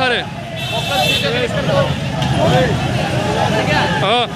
सारे। हाँ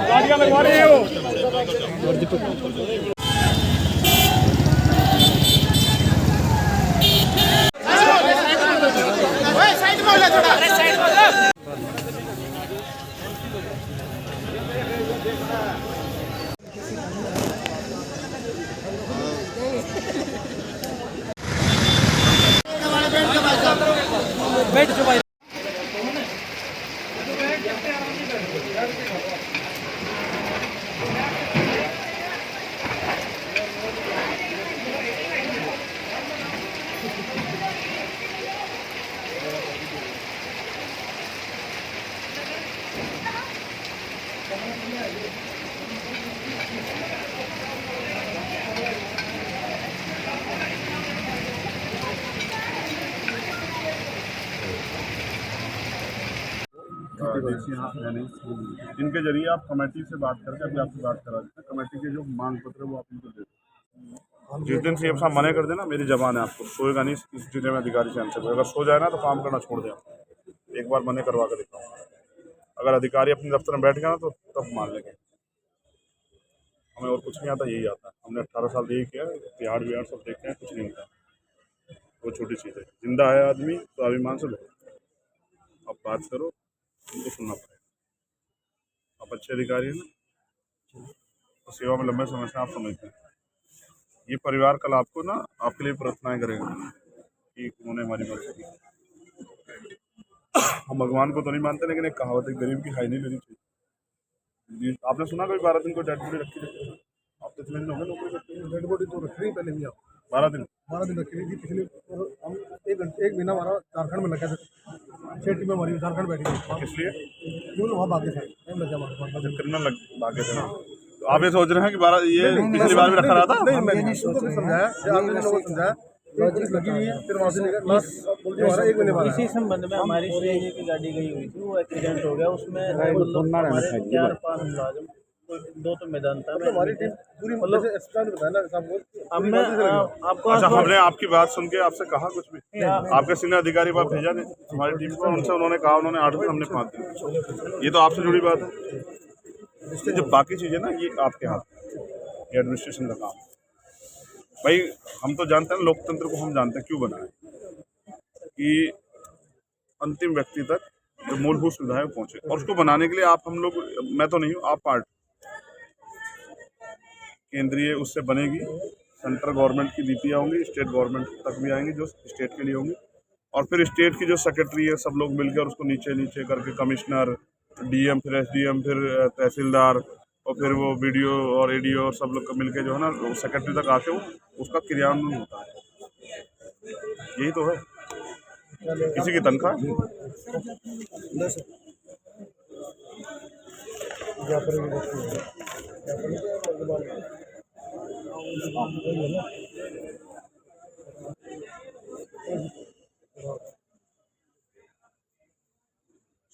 गाड़ियां लगवा रहे हो। बैठ जो भाई। इनके जरिए आप कमेटी से बात करके अभी आपसे बात करा देते हैं। कमेटी के जो मांग पत्र है वो आप इनको दे दें। जिस दिन सीएम साहब मना कर देना, मेरी जबान है, आपको सोएगा नहीं इस जिले में अधिकारी से आंसर। अगर सो जाए ना तो काम करना छोड़ दें। एक बार मना करवा कर दिखाऊँ। अगर अधिकारी अपने दफ्तर में बैठ गया ना तो तब मान लेंगे। हमें और कुछ नहीं आता, यही आता है। हमने 18 साल यही किया, बिहार बिहार सब देखते हैं, कुछ नहीं होता। वो छोटी चीज़ है। जिंदा है आदमी तो अभिमान से लो, आप बात करो, उनको सुनना पड़ेगा। आप अच्छे अधिकारी हैं ना, तो सेवा में लंबे समय से आप समझते हैं। ये परिवार कल आपको ना आपके लिए प्रार्थनाएं करेगा कि उन्होंने हमारी मदद की। हम भगवान को तो नहीं मानते, लेकिन एक कहावत है, गरीब की हाई नहीं लेनी चाहिए। आपने सुना कभी 12 दिन को डेड बॉडी रखी जाती है? आप तो इतने दिन हो गए नौकरी करते हैं। डेड बॉडी तो रख रही पहले भी आप 12 दिन 12 दिन रखी हुई थी पिछले। और हम एक महीना हमारा झारखंड में लगा था। 6 टीमें हमारी झारखंड बैठी थी। इसलिए क्यों वहाँ भागे थे। मैं क्या मानूं? क्रिमिनल भागे थे ना, तो आप ये सोच रहे हैं कि 12 ये पिछली बार भी रखा रहा था? नहीं, मैंने उनको भी समझाया, आपने लोगों को समझाया, लॉजिक लगी हुई है, फिर वहाँ से निकल बस हमारा 1 महीने बाद इसी संबंध में हमारी सीआईए की गाड़ी गई हुई थी, वो एक्सीडेंट हो गया उसमें, मतलब हमारे 4-5 मुलाजिम, 2 तो मैदान था। हमारी टीम पूरी मतलब अस्पताल में बताया ना साहब वो अब मैं आपको अच्छा, हमने आपकी बात सुन के आपसे कहा कुछ भी? आपके सीनियर अधिकारी बात भेजा नहीं हमारी टीम को, उनसे उन्होंने कहा, उन्होंने 8 दिन, हमने 5 दिन। ये तो आपसे जुड़ी बात है। इसलिए जो बाकी चीज़ें ना, ये आपके हाथ में, ये एडमिनिस्ट्रेशन का काम है भाई। हम तो जानते हैं लोकतंत्र को, हम जानते हैं क्यों बना है कि अंतिम व्यक्ति तक जो मूलभूत सुविधाएं पहुंचे, और उसको बनाने के लिए आप, हम लोग, मैं तो नहीं हूँ, आप पार्ट केंद्रीय उससे बनेगी, सेंट्रल गवर्नमेंट की नीतियाँ होंगी, स्टेट गवर्नमेंट तक भी आएंगी जो स्टेट के लिए होंगी, और फिर स्टेट की जो सेक्रेटरी है सब लोग मिलकर उसको नीचे नीचे करके कमिश्नर, डीएम, फिर एसडीएम, फिर तहसीलदार, और फिर वो बीडीओ और एडीओ और सब लोग मिलकर जो है ना, वो सेक्रेटरी तक आके वो उसका क्रियान्वयन होता है। यही तो है, किसी की तनख्वाह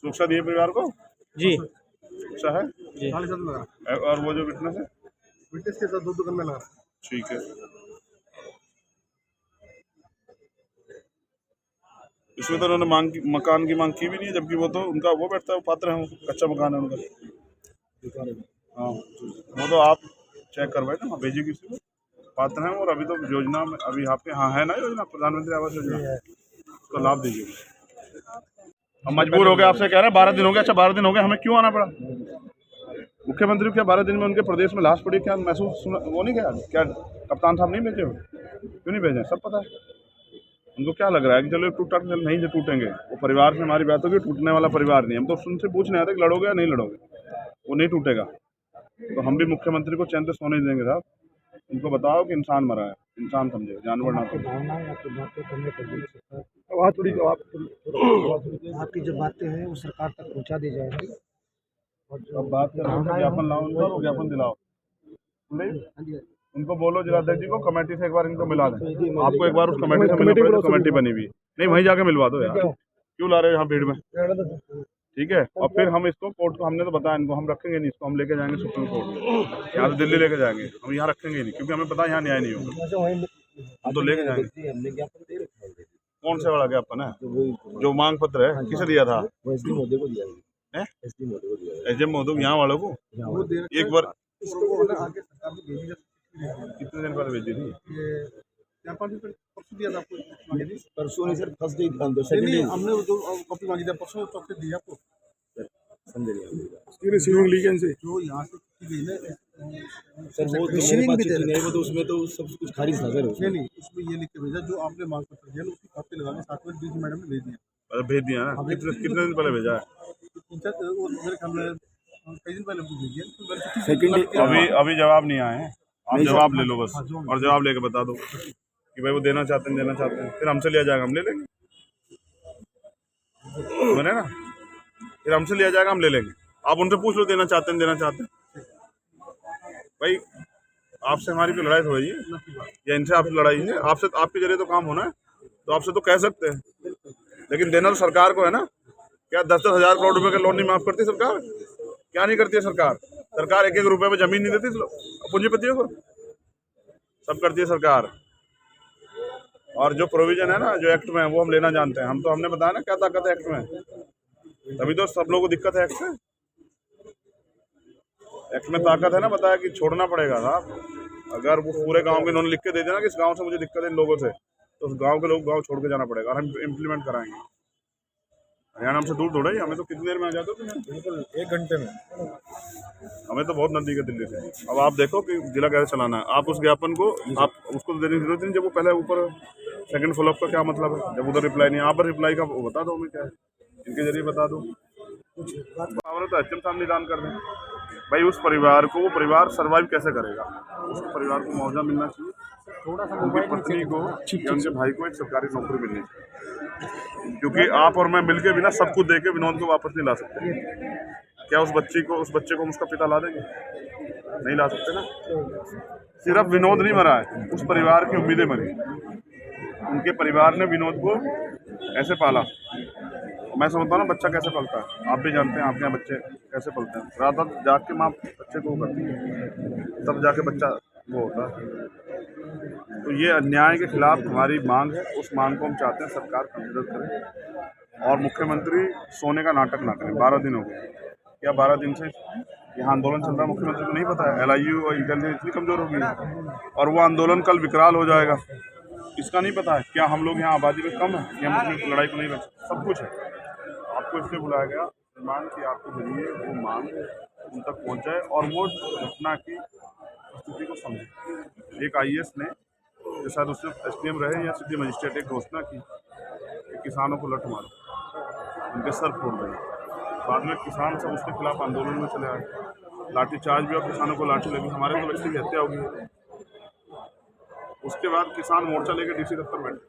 सुरक्षा दिए परिवार को जी सुरक्षा है जी। साथ लगा, और वो जो विटनेस है विटनेस के साथ 2 गन में लगा। ठीक है। इसमें तो उन्होंने मकान की मांग की भी नहीं है, जबकि वो तो उनका वो बैठता है, वो पात्र है, वो कच्चा मकान है उनका। हाँ, वो तो आप चेक करवाए ना, भेजिए किसी को, पात्र हैं, और अभी तो योजना में अभी आपके यहाँ है ना योजना, प्रधानमंत्री आवास योजना, उसका लाभ दीजिए। हम मजबूर हो गए, आपसे कह रहे हैं 12 दिन हो गए। अच्छा, 12 दिन हो गए, हमें क्यों आना पड़ा? मुख्यमंत्री क्या 12 दिन में उनके प्रदेश में लाश पड़ी, क्या महसूस वो नहीं गया? क्या कप्तान साहब नहीं भेजे हो? क्यों नहीं भेजे? सब पता है उनको। क्या लग रहा है कि चलो टूटा नहीं, जो टूटेंगे वो परिवार से हमारी बात होगी, टूटने वाला परिवार नहीं। हम तो उनसे पूछने आए थे कि लड़ोगे या नहीं लड़ोगे, वो नहीं टूटेगा। तो हम भी मुख्यमंत्री को चैन से सोने नहीं देंगे साहब। उनको बताओ कि इंसान मरा है, इंसान समझे, जानवर ना समझे। आपकी जो बातें हैं वो सरकार तक पहुंचा दी जाएंगी। अब बात कर रहे हैं, ज्ञापन लाओ, उनको ज्ञापन दिलाओ, उनको बोलो जिलाध्यक्ष जी को कमेटी से एक बार इनको मिला दें। आपको एक बार उस कमेटी से मिलना पड़ेगा, कमेटी बनी हुई नहीं, वहीं जाके मिलवा दो यार, क्यों ला रहे हो यहाँ भीड़ में? ठीक है, और फिर हम इसको कोर्ट को, हमने तो बताया इनको, हम रखेंगे नहीं इसको, हम लेके जाएंगे सुप्रीम कोर्ट, यहाँ से दिल्ली लेके जाएंगे, हम यहाँ रखेंगे नहीं, क्योंकि हमें पता है यहाँ न्याय नहीं होगा, हम तो लेके जाएंगे। कौन से वाला ज्ञापन है? जो मांग पत्र है, किसे दिया था? एसडी मोदी को दिया है, एसडी मोदी को दिया है, एसडीएम मोदी यहाँ वालों को एक बार आगे सरकार को भेजी कितने दिन पहले भेजी थी? ये परसों दिया था आपको, परसों नहीं सर, फर्स्ट डे नहीं, हमने जो कॉपी मांगी थी परसों चौक से दी आपको, उसकी रिसीविंग लीगन से जो यहाँ से की गई ना सर, वो तो मेरे पास चिट्ठी नहीं, वो तो उसमें तो सब कुछ खारिज था सर। नहीं, उसमें ये लिख के भेजा जो आपने मांग पत्र दिया उसकी कॉपी लगा के साथ में डीसी मैडम ने भेज दिया। भेज दिया ना? कितने दिन पहले भेजा है? 3-4 वो मेरे ख्याल में कई दिन पहले भेज दिया। अभी जवाब नहीं आए हैं, आप जवाब ले लो बस, और जवाब लेके बता दो कि भाई वो देना चाहते हैं, फिर हमसे लिया जाएगा, हम ले लेंगे, सुने ना? फिर हमसे लिया जाएगा, हम ले लेंगे। आप उनसे पूछ लो देना चाहते हैं भाई। आपसे हमारी कोई लड़ाई थोड़ी है, या इनसे आपसे लड़ाई है? आपसे, आपके जरिए तो काम होना है, तो आपसे तो कह सकते हैं, लेकिन देना तो सरकार को है ना। क्या 10-10 हज़ार करोड़ रुपए का लोन नहीं माफ करती सरकार? क्या नहीं करती है सरकार? सरकार 1-1 रुपए में जमीन नहीं देती पूंजीपतियों को, सब करती है सरकार। और जो प्रोविजन है ना, जो एक्ट में है, वो हम लेना जानते हैं। हमने बताया ना क्या ताकत है एक्ट में, तभी तो सब लोगों को दिक्कत है एक्ट से। एक्ट में ताकत है ना, बताया कि छोड़ना पड़ेगा साहब। अगर वो पूरे गांव के इन्होंने लिख के दे दिया ना कि इस गांव से मुझे दिक्कत है इन लोगों से, तो उस गांव के लोग गांव छोड़ के जाना पड़ेगा, और हम इम्प्लीमेंट कराएंगे। हरियाणा हमसे दूर थोड़ा ही, हमें तो कितनी देर में आ जाते हो? बिल्कुल 1 घंटे में, हमें तो बहुत नजदीक है दिल्ली से। अब आप देखो कि जिला कैसे चलाना है। आप उस ज्ञापन को, आप उसको तो देने की जरूरत नहीं, जब वो पहले ऊपर सेकंड फॉलोअप का क्या मतलब है? जब उधर रिप्लाई नहीं, आप पर रिप्लाई का वो बता दो हमें क्या है, इनके जरिए बता दो। तो एचएम साहब निदान कर दें भाई, उस परिवार को, वो परिवार सर्वाइव कैसे करेगा? उसके परिवार को मुआवजा मिलना चाहिए, उनकी पत्नी को या उनके भाई को एक सरकारी नौकरी मिलनी चाहिए, क्योंकि आप और मैं मिलके भी ना सब कुछ दे के विनोद को वापस नहीं ला सकते। क्या उस बच्चे को हम उसका पिता ला देंगे? नहीं ला सकते ना। सिर्फ विनोद नहीं मरा है, उस परिवार की उम्मीदें मरी। उनके परिवार ने विनोद को ऐसे पाला। मैं समझता हूँ ना, बच्चा कैसे पलता है, आप भी जानते हैं, आपके यहाँ बच्चे कैसे पलते हैं। रात रात जाग के माँ बच्चे को करती है, तब जाके बच्चा वो होता है। तो ये अन्याय के खिलाफ हमारी मांग है। उस मांग को हम चाहते हैं सरकार कंसिडर करे और मुख्यमंत्री सोने का नाटक ना करें। 12 दिन हो गए, क्या 12 दिन से यहाँ आंदोलन चल रहा है, मुख्यमंत्री को नहीं पता है? LIU और इंटेलिजेंस इतनी कमजोर हो गई है और वो आंदोलन कल विकराल हो जाएगा, इसका नहीं पता है? क्या हम लोग यहाँ आबादी में कम है कि हम अपनी लड़ाई को नहीं लड़ सकते? सब कुछ है। आपको इसलिए बुलाया गया मांग कि आपके जरिए वो मांग उन तक पहुँच जाए और वो घटना की स्थिति को समझे। एक IAS ने जो शायद उसने SDM रहे या सिटी मजिस्ट्रेट, एक घोषणा की कि किसानों को लठ मारो, उनके सर फोड़ दें। बाद में किसान सब उसके खिलाफ आंदोलन में चले आए, लाठीचार्ज भी और किसानों को लाठी लगी, हमारे तो व्यक्ति की हत्या होगी। उसके बाद किसान मोर्चा लेकर DC दफ्तर बैठे,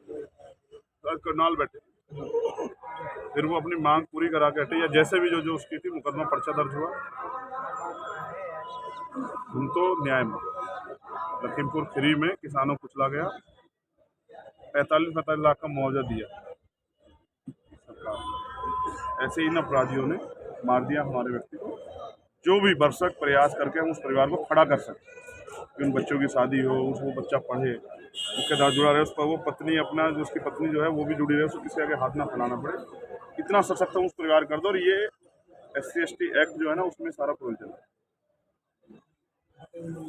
करनाल बैठे, फिर वो अपनी मांग पूरी करा के हटे, या जैसे भी जो उसकी थी मुकदमा पर्चा दर्ज हुआ। हम तो न्याय में लखीमपुर खीरी में किसानों को कुचला गया, 45 लाख का मुआवजा दिया सरकार। ऐसे इन अपराधियों ने मार दिया हमारे व्यक्ति को। जो भी भरसक प्रयास करके हम उस परिवार को खड़ा कर सकते कि उन बच्चों की शादी हो, वो बच्चा पढ़े, उसके साथ जुड़ा रहे, उस पर वो पत्नी अपना जो उसकी पत्नी जो है वो भी जुड़ी रहे, उसको किसी आगे हाथ ना फैलाना पड़े। इतना सशक्त हम उस परिवार कर दो। और ये SC ST एक्ट जो है ना, उसमें सारा प्रोविजन है।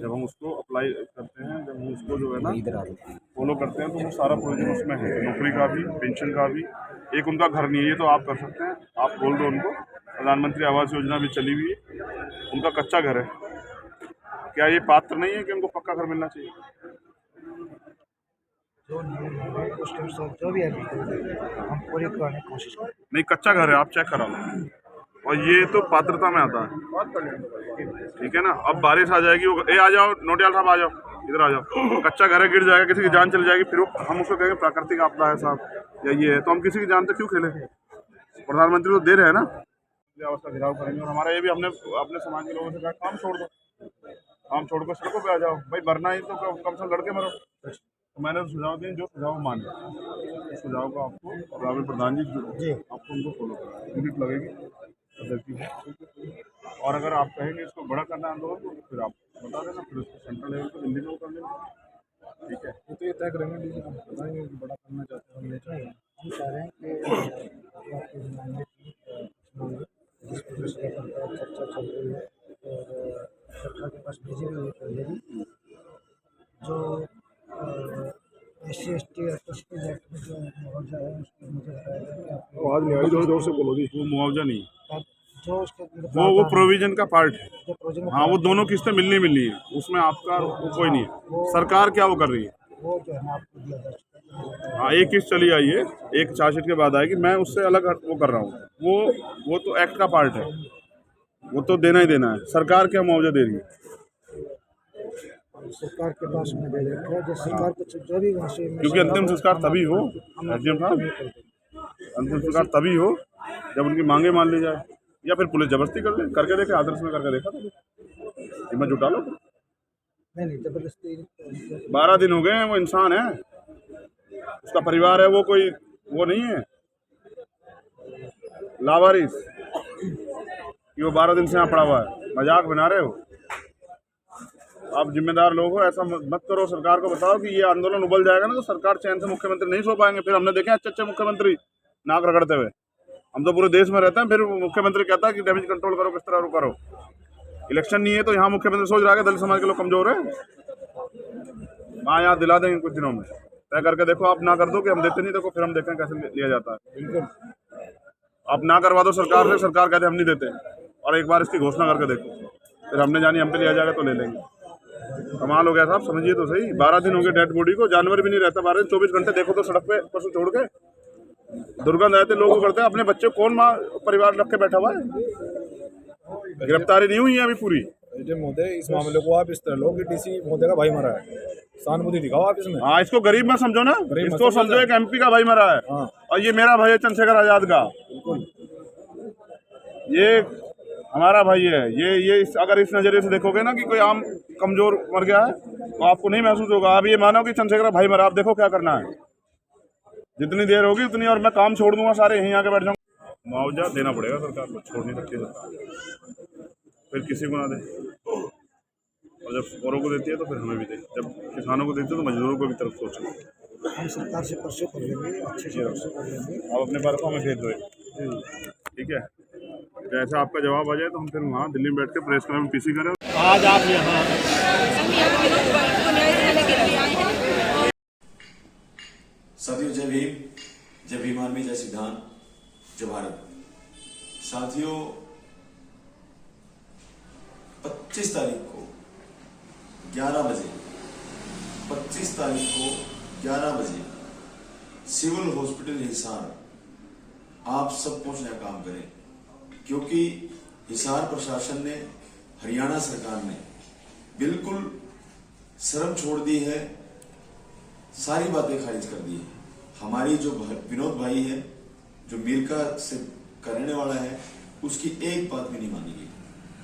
जब हम उसको अप्लाई करते हैं, जब हम उसको जो है ना फॉलो करते हैं, तो वो सारा प्रोविजन उसमें है, नौकरी का भी, पेंशन का भी। एक उनका घर नहीं है, ये तो आप कर सकते हैं, आप बोल दो उनको। प्रधानमंत्री आवास योजना भी चली हुई है, उनका कच्चा घर है, क्या ये पात्र नहीं है कि उनको पक्का घर मिलना चाहिए? जो भी है हम पूरी करने की कोशिश करें। नहीं, कच्चा घर है, आप चेक करा लो, और ये तो पात्रता में आता है, ठीक है ना। अब बारिश आ जाएगी, आ जाओ नोटियाल साहब, आ जाओ इधर, आ जाओ। कच्चा घर है, गिर जाएगा, किसी की जान चली जाएगी, फिर हम उसको कहेंगे प्राकृतिक आपदा है साहब या ये है, तो हम किसी की जान तक क्यों खेले? प्रधानमंत्री तो दे रहे हैं ना। अवस्था घिराव करेंगे। और हमारा ये भी, हमने अपने समाज के लोगों से कहा काम छोड़ दो, काम छोड़कर सड़कों पे आ जाओ भाई, मरना ही तो कम से कम लड़के मरो। तो मैंने सुझाव दिए, जो सुझाव माने, सुझाव को आपको ग्रामीण प्रधान जी आपको उनको फॉलो करना, यूनिट लगेगी और अगर आप कहेंगे इसको बड़ा करना आंदोलन तो फिर आप बता देना, फिर उसको सेंट्रल लेवल पर दिल्ली में कर लेंगे, ठीक है। तो ये तय करेंगे, बताएंगे कि बड़ा करना चाहते हैं, हम चाह रहे हैं कि चर्चा चल रही है और सरकार के पास भेजी भी हुई है, जो SC ST एक्ट में जो मुआवजा है उसको मुझे बताया जोर से बोलो जी। वो मुआवजा नहीं, जो उसके वो प्रोविजन का पार्ट है। हाँ, वो दोनों किस्तें मिलनी है, उसमें आपका कोई नहीं है। सरकार क्या वो कर रही है, वो जो है आपको दिया जा चुका है। हाँ, एक किस्त चली आई है, एक चार्जशीट के बाद आएगी, मैं उससे अलग वो कर रहा हूँ। वो तो एक्ट का पार्ट है, वो तो देना ही देना है। सरकार क्या मुआवजा दे रही है? सरकार के पास में दे रखा है, जो सरकार को जो भी वहाँ से, क्योंकि अंतिम संस्कार तभी हो, अंतिम संस्कार तभी हो जब उनकी मांगे मान ली जाए, या फिर पुलिस जबरदस्ती कर ले। करके देखे, आदर्श में करके देखा था, हिम्मत जुटा लो। नहीं जबरदस्ती 12 दिन हो गए हैं, वो इंसान है, उसका परिवार है, वो कोई वो नहीं है लावारिस कि वो 12 दिन से यहाँ पड़ा हुआ है। मजाक बना रहे हो आप, जिम्मेदार लोग हो, ऐसा मत करो। सरकार को बताओ कि ये आंदोलन उबल जाएगा ना, तो सरकार चैन से मुख्यमंत्री नहीं सो पाएंगे। फिर हमने देखे अच्छे मुख्यमंत्री नाक रगड़ते हुए, हम तो पूरे देश में रहते हैं, फिर मुख्यमंत्री कहता है कि डैमेज कंट्रोल करो, किस तरह करो। इलेक्शन नहीं है तो यहाँ मुख्यमंत्री सोच रहा है कि दलित समाज के लोग कमजोर है, वहाँ याद दिला देंगे कुछ दिनों में। तय करके देखो, आप ना कर दो कि हम देते नहीं, देखो फिर हम देखें कैसे लिया जाता है। बिल्कुल, आप ना करवा दो सरकार से, सरकार कहते हम नहीं देते, और एक बार इसकी घोषणा करके देखो, फिर हमने जानी हम पे लिया जाएगा तो ले लेंगे। कमाल हो गया साहब, समझिए तो सही। 12 दिन हो गए डेड बॉडी को, जानवर भी नहीं रहता 12 दिन, 24 घंटे देखो तो सड़क पे पशु छोड़ के दुर्गंध आते लोगों को करते हैं। अपने बच्चे कौन माँ परिवार रख के बैठा हुआ है? गिरफ्तारी नहीं हुई है अभी पूरी। महोदय, इस मामले को आप इस तरह लो कि DC महोदय का भाई मरा है, सहानुभूति दिखाओ आप इसमें। हाँ, इसको गरीब मत समझो ना, इसको समझो एक MP का भाई मरा है। हाँ। और ये मेरा भाई है चंद्रशेखर आजाद का। ये हमारा भाई है ये अगर इस नज़रिए से देखोगे ना कि कोई आम कमज़ोर मर गया है तो आपको नहीं महसूस होगा। आप ये मानो कि चंद्रशेखर भाई मरा, आप देखो क्या करना है। जितनी देर होगी उतनी, और मैं काम छोड़ दूंगा, सारे यहीं आके बैठ जाऊंगा। मुआवजा देना पड़ेगा सरकार को, छोड़ नहीं सकती सरकार, फिर किसी को ना दे। और जब औरों को देती है तो फिर हमें भी दे, जब किसानों को देती है तो मजदूरों को भी तरफ सोचो। हम सरकार से परसों कर लेंगे, अच्छे से परसों कर लेंगे। आप अपने बारे को हमें भेज दो, ठीक है। जैसे आपका जवाब आ जाए तो हम फिर वहाँ दिल्ली में बैठ के प्रेस क्लब में पीसी करें। आज आप यहाँ साथियों, जय भीम, जय भीम आर्मी, जय सिद्धांत, जय भारत। साथियों, 25 तारीख को 11 बजे 25 तारीख को 11 बजे सिविल हॉस्पिटल हिसार आप सब पहुंचने का काम करें, क्योंकि हिसार प्रशासन ने, हरियाणा सरकार ने बिल्कुल शर्म छोड़ दी है, सारी बातें खारिज कर दी है। हमारी जो विनोद भाई है, जो मीरका से करने वाला है, उसकी एक बात भी नहीं मानी गई।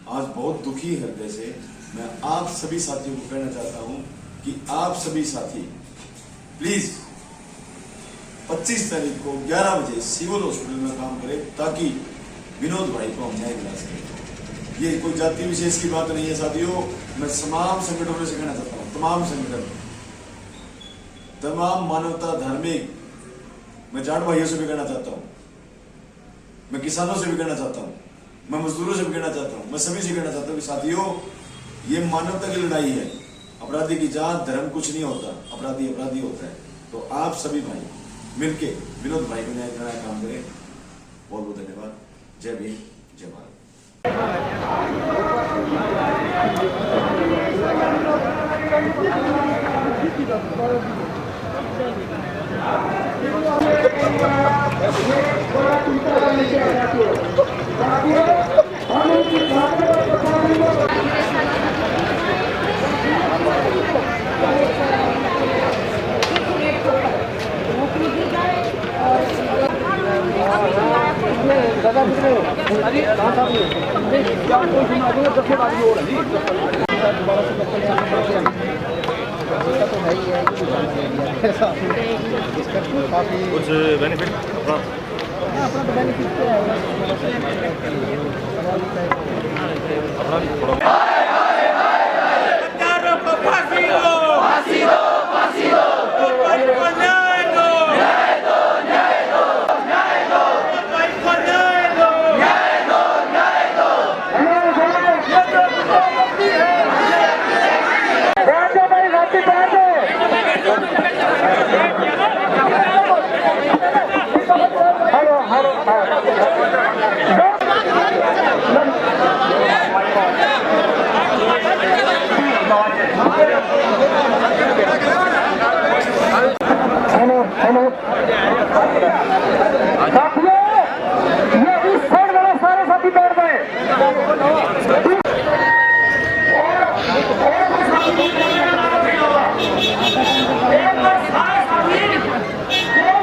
आज बहुत दुखी हृदय से मैं आप सभी साथियों को कहना चाहता हूं कि आप सभी साथी प्लीज 25 तारीख को 11 बजे सिविल हॉस्पिटल में काम करें, ताकि विनोद भाई को हम न्याय दिला सकें। ये कोई जाति विशेष की बात नहीं है साथियों, मैं तमाम संगठनों से कहना चाहता हूँ, तमाम संगठन, तमाम मानवता, धार्मिक, मैं जाट भाइयों से भी कहना चाहता हूँ, मैं किसानों से भी कहना चाहता हूँ, मैं मजदूरों से भी कहना चाहता हूँ, मैं सभी से कहना चाहता हूँ कि साथियों, ये मानवता की लड़ाई है। अपराधी की जात धर्म कुछ नहीं होता, अपराधी अपराधी होता है। तो आप सभी भाई मिलके विनोद भाई को न्याय दिलाने का काम करें। बहुत बहुत धन्यवाद। जय भीम, जय भारत। कुछ बेनिफिट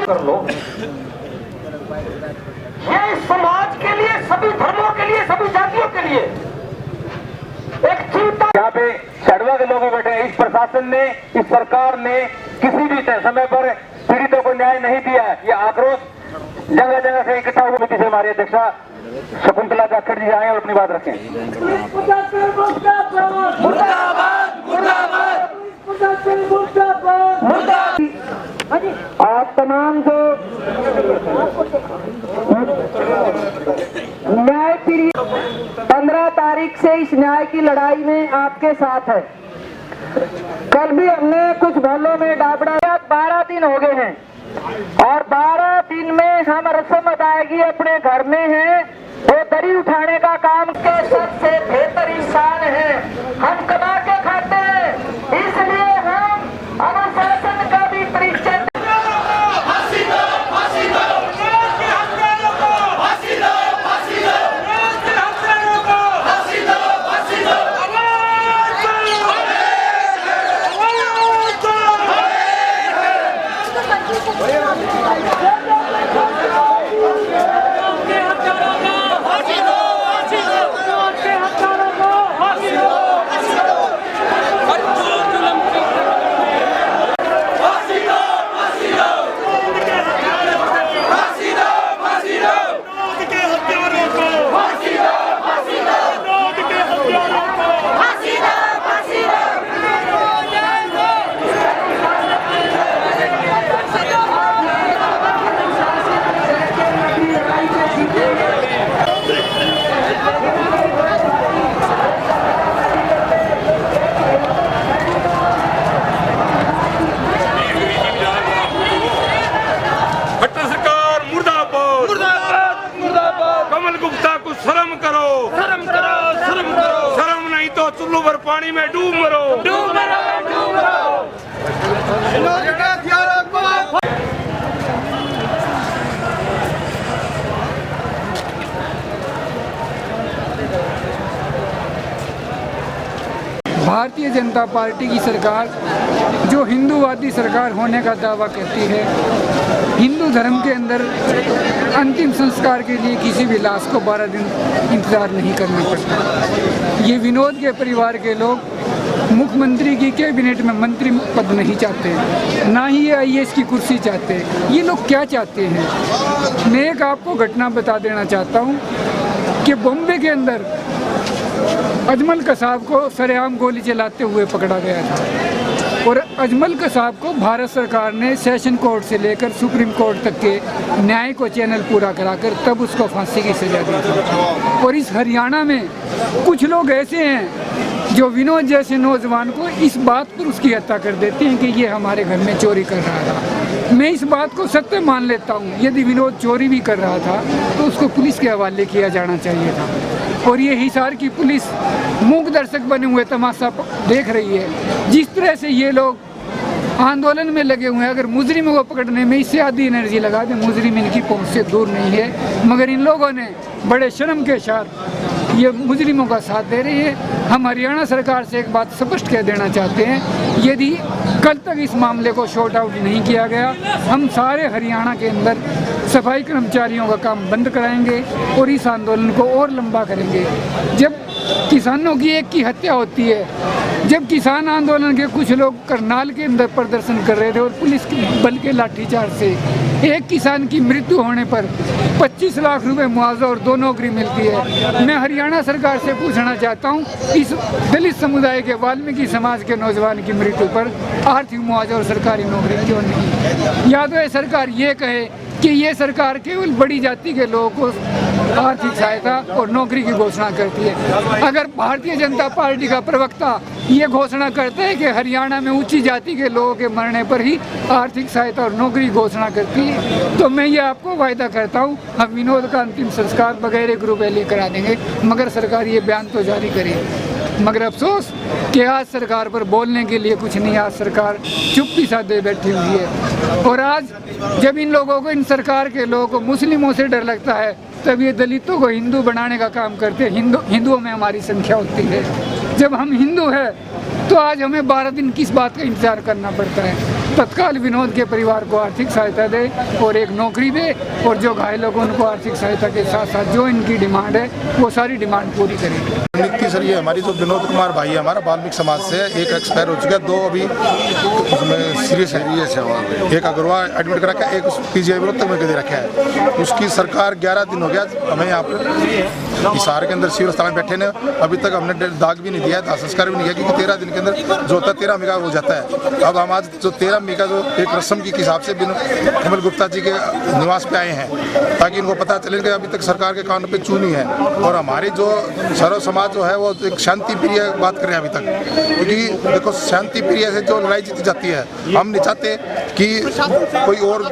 कर लो। ये समाज के लिए, सभी धर्मों के लिए, सभी जातियों के लिए एक चिंता। यहाँ पे चढ़वा के लोग बैठे हैं। इस प्रशासन ने, इस सरकार ने किसी भी समय पर पीड़ितों को न्याय नहीं दिया है। ये आक्रोश जगह जगह से इकट्ठा हुआ। समिति से हमारी अध्यक्षा शकुंतला जाखड़ जी आए और अपनी बात रखें। आप तमाम जो न्याय पीड़ित 15 तारीख से इस न्याय की लड़ाई में आपके साथ है। कल भी हमने कुछ मोहल्लों में डाबड़ा, 12 दिन हो गए हैं और 12 दिन में हम रस्म अदायगी अपने घर में हैं। वो दरी उठाने का काम के सबसे बेहतर इंसान है। हम कमा के खाते हैं, इसलिए हम अनुशासन का भी परिचय। करो, शर्म करो, शर्म करो, शर्म नहीं तो चुल्लू भर पानी में डूब मरो, डूब मरो, डूब मरो। भारतीय जनता पार्टी की सरकार जो हिंदूवादी सरकार होने का दावा करती है, हिंदू धर्म के अंदर अंतिम संस्कार के लिए किसी भी लाश को 12 दिन इंतज़ार नहीं करना पड़ता। ये विनोद के परिवार के लोग मुख्यमंत्री की कैबिनेट में मंत्री पद नहीं चाहते, ना ही ये IAS की कुर्सी चाहते। ये लोग क्या चाहते हैं? मैं एक आपको घटना बता देना चाहता हूँ कि बॉम्बे के अंदर अजमल कसाब को सरेआम गोली चलाते हुए पकड़ा गया था और अजमल कसाब को भारत सरकार ने सेशन कोर्ट से लेकर सुप्रीम कोर्ट तक के न्याय को चैनल पूरा कराकर तब उसको फांसी की सजा दी थी। और इस हरियाणा में कुछ लोग ऐसे हैं जो विनोद जैसे नौजवान को इस बात पर उसकी हत्या कर देते हैं कि ये हमारे घर में चोरी कर रहा था। मैं इस बात को सत्य मान लेता हूँ, यदि विनोद चोरी भी कर रहा था तो उसको पुलिस के हवाले किया जाना चाहिए था। और ये हिसार की पुलिस मूक दर्शक बने हुए तमाशा देख रही है। जिस तरह से ये लोग आंदोलन में लगे हुए हैं, अगर मुजरिमों को पकड़ने में इससे आधी एनर्जी लगा दें, मुजरिम इनकी पहुंच से दूर नहीं है, मगर इन लोगों ने बड़े शर्म के साथ ये मुजरिमों का साथ दे रही है। हम हरियाणा सरकार से एक बात स्पष्ट कह देना चाहते हैं, यदि कल तक इस मामले को शॉर्ट आउट नहीं किया गया, हम सारे हरियाणा के अंदर सफाई कर्मचारियों का काम बंद कराएंगे और इस आंदोलन को और लंबा करेंगे। जब किसानों की एक की हत्या होती है, जब किसान आंदोलन के कुछ लोग करनाल के अंदर प्रदर्शन कर रहे थे और पुलिस बल के लाठीचार्ज से एक किसान की मृत्यु होने पर 25 लाख रुपए मुआवजा और 2 नौकरी मिलती है, मैं हरियाणा सरकार से पूछना चाहता हूं, इस दलित समुदाय के वाल्मीकि समाज के नौजवान की मृत्यु पर आर्थिक मुआवजा और सरकारी नौकरी क्यों नहीं? या तो ये सरकार ये कहे कि ये सरकार केवल बड़ी जाति के लोगों को आर्थिक सहायता और नौकरी की घोषणा करती है। अगर भारतीय जनता पार्टी का प्रवक्ता ये घोषणा करता है कि हरियाणा में ऊंची जाति के लोगों के मरने पर ही आर्थिक सहायता और नौकरी घोषणा करती है, तो मैं ये आपको वायदा करता हूँ, हम विनोद का अंतिम संस्कार बगैर 1 रुपये ले करा देंगे, मगर सरकार ये बयान तो जारी करे। मगर अफसोस कि आज सरकार पर बोलने के लिए कुछ नहीं, आज सरकार चुप्पी साधे बैठी हुई है। और आज जब इन लोगों को, इन सरकार के लोगों को मुस्लिमों से डर लगता है, तब ये दलितों को हिंदू बनाने का काम करते हैं। हिंदुओं में हमारी संख्या होती है। जब हम हिंदू हैं तो आज हमें 12 दिन किस बात का इंतजार करना पड़ता है? तत्काल विनोद के परिवार को आर्थिक सहायता दे और एक नौकरी दे, और जो घायलों को उनको आर्थिक सहायता के साथ साथ जो इनकी डिमांड है वो सारी डिमांड पूरी करेंगे। रणनीति सर, ये हमारी जो विनोद कुमार भाई है, हमारा वाल्मीकि समाज से, एक एक्सपायर हो चुका है, 2 अभी उसमें सीरियस है, एक अग्रवाल एडमिट करा के, एक PGI तक में दे रखा है। उसकी सरकार 11 दिन हो गया हमें यहाँ पर हिसार के अंदर शिविर स्थान में बैठे ने, अभी तक हमने दाग भी नहीं दिया, दाह संस्कार भी नहीं किया, क्योंकि 13 दिन के अंदर जो होता है 13 मेगा हो जाता है। अब हम आज जो 13 मेगा जो एक रस्म के हिसाब से कमल गुप्ता जी के निवास पे आए हैं, ताकि इनको पता चले कि अभी तक सरकार के कानून पे चूनी है। और हमारी जो सर्व समाज जो है वो एक शांति प्रिय बात कर रहे हैं अभी तक, क्योंकि देखो शांति प्रिय से जो लड़ाई जीती जाती है, हम नहीं चाहते कि कोई और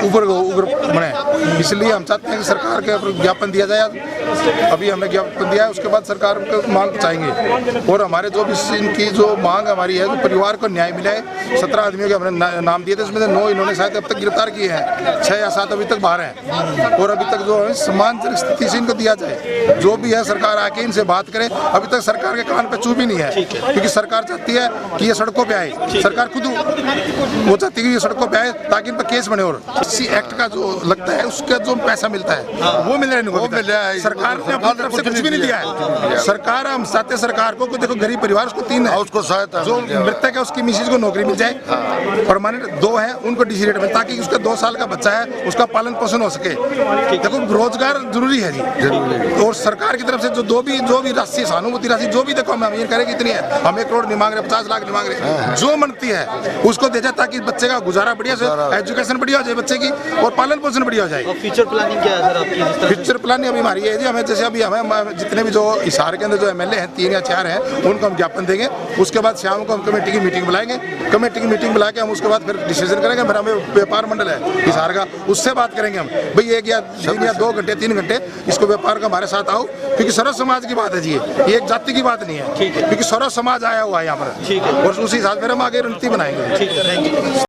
उग्र बने, इसलिए हम चाहते हैं कि सरकार के ज्ञापन दिया जाए। अभी हमने ज्ञापन दिया है, उसके बाद सरकार को मांग चाहेंगे। और हमारे जो भी इनकी जो मांग हमारी है, जो परिवार को न्याय मिला है। 17 आदमियों के हमने नाम दिए थे, उसमें से 9 इन्होंने शायद अब तक गिरफ्तार किए हैं, 6 या 7 अभी तक बाहर हैं। और अभी तक जो है समान स्थिति से इनको दिया जाए, जो भी है सरकार आके इनसे बात करे। अभी तक सरकार के कान पे चू भी नहीं है, क्योंकि सरकार चाहती है कि ये सड़कों पे आए, सरकार खुद वो चाहती है कि ये सड़कों पे आए ताकि इन पर केस बने। और इसी एक्ट का जो लगता है उसका जो पैसा मिलता है वो मिल रहा है, सरकार ने अपनी तरफ से कुछ भी नहीं दिया है। सरकार, हम चाहते सरकार को देखो गरीब परिवार उसको 3 है, उसको सहायता, जो मृतक है उसकी मिसेज को नौकरी मिल जाए, परमानेंट 2 है उनको DC रेट में, ताकि उसका 2 साल का बच्चा है उसका पालन पोषण हो सके। देखो रोजगार जरूरी है जी, और सरकार की तरफ से जो भी राशि, सहानुभूति राशि जो भी, देखो हम ये करें कितनी है, हम 1 करोड़ नहीं मांग रहे, 50 लाख नहीं मांग रहे, जो मनती है उसको दे जाए, ताकि बच्चे का गुजारा बढ़िया से, एजुकेशन बढ़िया हो जाए बच्चे की, और पालन पोषण बढ़िया हो जाए। फ्यूचर प्लानिंग क्या है सर आपकी? फ्यूचर प्लानिंग अभी हमारी है जी, हमें जैसे अभी हमें जितने भी जो हिसार के अंदर जो MLA हैं 3 या 4 हैं, उनको हम ज्ञापन देंगे। उसके बाद शाम को हम कमेटी की मीटिंग बुलाएंगे, कमेटी की मीटिंग बुला के हम उसके बाद फिर डिसीजन करेंगे। फिर हमें व्यापार मंडल है हिसार का, उससे बात करेंगे हम भाई 1 या 2 घंटे 3 घंटे इसको व्यापार का हमारे साथ आओ, क्योंकि सर्व समाज की बात है जी, ये एक जाति की बात नहीं है, क्योंकि सर्व समाज आया हुआ है यहाँ पर, और उसी हिसाब से हम आगे रणनीति बनाएंगे।